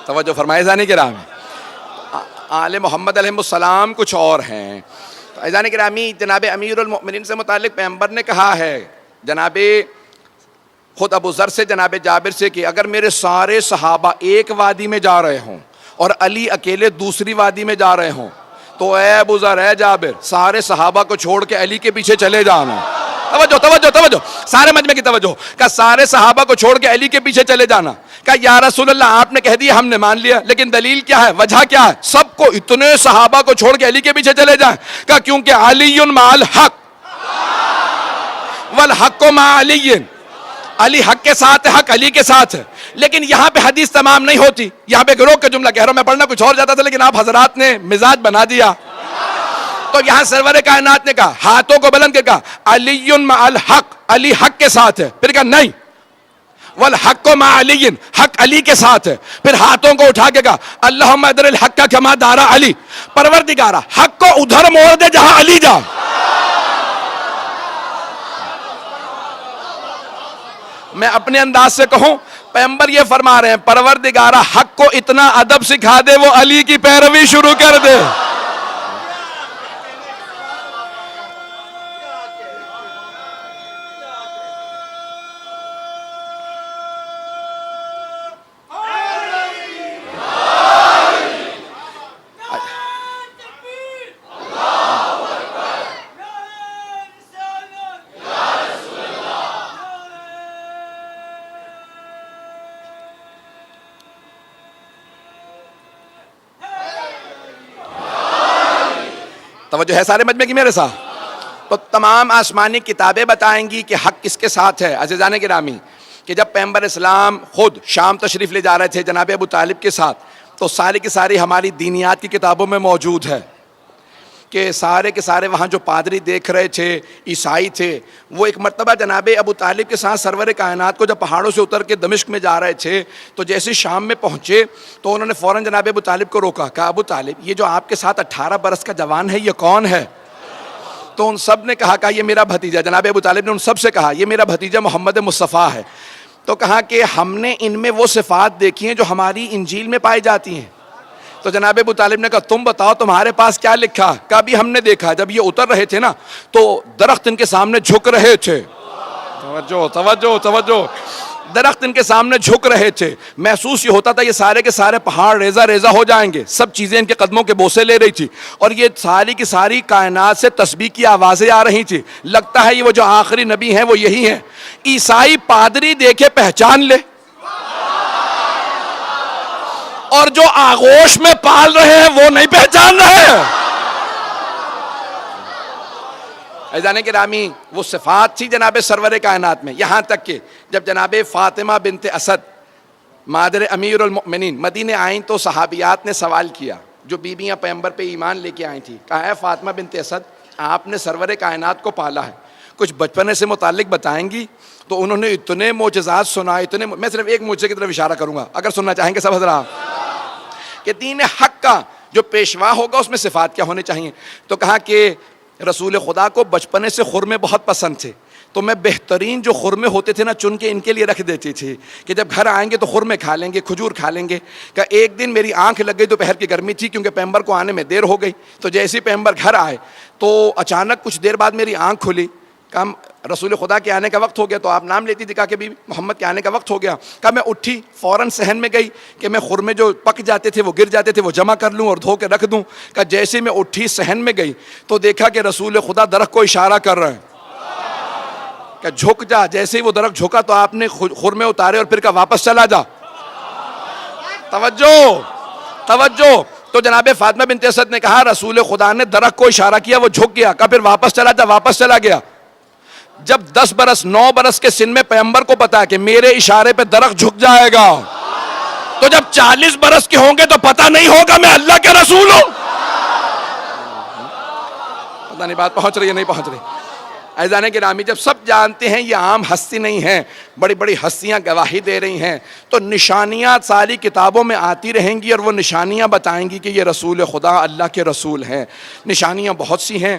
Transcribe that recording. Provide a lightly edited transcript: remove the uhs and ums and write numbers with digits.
توجہ فرمائے عزیزان کرام، آل محمد علیہ السلام کچھ اور ہیں۔ عزیزان گرامی، جناب امیر المؤمنین سے متعلق پیغمبر نے کہا ہے، جناب خود ابو ذر سے جناب جابر سے، کہ اگر میرے سارے صحابہ ایک وادی میں جا رہے ہوں اور علی اکیلے دوسری وادی میں جا رہے ہوں تو اے ابو ذر، اے جابر، سارے صحابہ کو چھوڑ کے علی کے پیچھے چلے جانا۔ توجہ توجہ توجہ، سارے مجمع کی توجہ، کہ سارے صحابہ کو چھوڑ کے علی کے پیچھے چلے جانا۔ کہ یا رسول اللہ، آپ نے کہہ دیا، ہم نے مان لیا، لیکن دلیل کیا ہے، وجہ کیا ہے؟ سب کو، اتنے صحابہ کو چھوڑ کے علی کے پیچھے چلے جائیں؟ کہ کیونکہ علی مع الحق والحق مع علی، علی حق کے ساتھ ہے، حق علی کے ساتھ ہے۔ لیکن یہاں پہ حدیث تمام نہیں ہوتی، یہاں پہ گروہ کا جملہ کہہ رہا ہوں، میں پڑھنا کچھ اور جاتا تھا لیکن آپ حضرات نے مزاج بنا دیا۔ تو یہاں سرور کائنات نے کہا، ہاتھوں کو بلند کر کہا علی مع الحق، علی حق کے ساتھ ہے، پھر کہا نہیں والحق مع علی، حق علی کے ساتھ ہے، پھر ہاتھوں کو اٹھا کے کہا اللہم ادر الحق کما دارا علی، پروردگارا حق کو ادھر موڑ دے جہاں علی جا۔ میں اپنے انداز سے کہوں، پیغمبر یہ فرما رہے ہیں، پروردگارا حق کو اتنا ادب سکھا دے وہ علی کی پیروی شروع کر دے۔ توجہ ہے سارے مجمع کی میرے ساتھ؟ تو تمام آسمانی کتابیں بتائیں گی کہ حق کس کے ساتھ ہے۔ عزیزان گرامی، کہ جب پیغمبر اسلام خود شام تشریف لے جا رہے تھے جناب ابو طالب کے ساتھ، تو ساری کی ساری ہماری دینیات کی کتابوں میں موجود ہے کہ سارے کے سارے وہاں جو پادری دیکھ رہے تھے، عیسائی تھے، وہ ایک مرتبہ جناب ابو طالب کے ساتھ سرور کائنات کو جب پہاڑوں سے اتر کے دمشق میں جا رہے تھے تو جیسے شام میں پہنچے تو انہوں نے فوراً جناب ابو طالب کو روکا، کہا ابو طالب، یہ جو آپ کے ساتھ 18 برس کا جوان ہے یہ کون ہے؟ تو ان سب نے کہا یہ میرا بھتیجا۔ جناب ابو طالب نے ان سب سے کہا یہ میرا بھتیجا محمد مصطفیٰ ہے۔ تو کہا کہ ہم نے ان میں وہ صفات دیکھی ہیں جو ہماری انجیل میں پائی جاتی ہیں۔ تو جناب ابو طالب نے کہا تم بتاؤ تمہارے پاس کیا لکھا؟ کہا بھی ہم نے دیکھا جب یہ اتر رہے تھے نا تو درخت ان کے سامنے جھک رہے تھے۔ توجہ توجہ توجہ، درخت ان کے سامنے جھک رہے تھے، محسوس یہ ہوتا تھا یہ سارے کے سارے پہاڑ ریزہ ریزہ ہو جائیں گے، سب چیزیں ان کے قدموں کے بوسے لے رہی تھی، اور یہ ساری کی ساری کائنات سے تسبیح کی آوازیں آ رہی تھی۔ لگتا ہے یہ وہ جو آخری نبی ہیں وہ یہی ہیں۔ عیسائی پادری دیکھے پہچان لے، اور جو آغوش میں پال رہے ہیں وہ نہیں پہچان رہے ہیں۔ عزیزان گرامی، وہ صفات تھی جناب سرور کائنات میں، یہاں تک کہ جب جناب فاطمہ بنت اسد مادر امیر المؤمنین مدینے آئیں تو صحابیات نے سوال کیا، جو بیویاں پیغمبر پہ ایمان لے کے آئی تھیں، کہا ہے فاطمہ بنت اسد آپ نے سرور کائنات کو پالا ہے، کچھ بچپنے سے متعلق بتائیں گی؟ تو انہوں نے اتنے معجزات سنائے، میں صرف ایک معجزے کی طرف اشارہ کروں گا اگر سننا چاہیں گے سب حضرات، کہ دین حق کا جو پیشوا ہوگا اس میں صفات کیا ہونے چاہیے۔ تو کہا کہ رسول خدا کو بچپنے سے خرمے بہت پسند تھے، تو میں بہترین جو خرمے ہوتے تھے نا چن کے ان کے لیے رکھ دیتی تھی کہ جب گھر آئیں گے تو خرمے کھا لیں گے، کھجور کھا لیں گے۔ کہ ایک دن میری آنکھ لگ گئی، دوپہر کی گرمی تھی کیونکہ پیغمبر کو آنے میں دیر ہو گئی، تو جیسے ہی پیغمبر گھر آئے تو اچانک کچھ دیر بعد میری آنکھ کھلی، کہا رسول خدا کے آنے کا وقت ہو گیا، تو آپ نام لیتی تھی، کہا کہ بھی محمد کے آنے کا وقت ہو گیا۔ کہا میں اٹھی فوراً صحن میں گئی کہ میں خرمے جو پک جاتے تھے وہ گر جاتے تھے وہ جمع کر لوں اور دھو کے رکھ دوں۔ کہا جیسے میں اٹھی صحن میں گئی تو دیکھا کہ رسول خدا درخت کو اشارہ کر رہے ہیں کہ جھک جا۔ جیسے ہی وہ درخت جھکا تو آپ نے خرمے اتارے اور پھر کہا واپس چلا جا۔ توجہ توجہ۔ تو جناب فاطمہ بنت اسد نے کہا رسول خدا نے درخت کو اشارہ کیا، وہ جھک گیا، کہا پھر واپس چلا جا، واپس چلا گیا۔ جب 10 برس 9 برس کے سن میں پیغمبر کو پتا کہ میرے اشارے پہ درخت جھک جائے گا، تو جب 40 برس کے ہوں گے تو پتہ نہیں ہوگا میں اللہ کے رسول ہوں۔ پتہ نہیں بات پہنچ رہی ہے نہیں پہنچ رہی؟ عزیزان گرامی، جب سب جانتے ہیں یہ عام ہستی نہیں ہے، بڑی بڑی ہستیاں گواہی دے رہی ہیں، تو نشانیاں ساری کتابوں میں آتی رہیں گی اور وہ نشانیاں بتائیں گی کہ یہ رسول خدا اللہ کے رسول ہیں۔ نشانیاں بہت سی ہیں،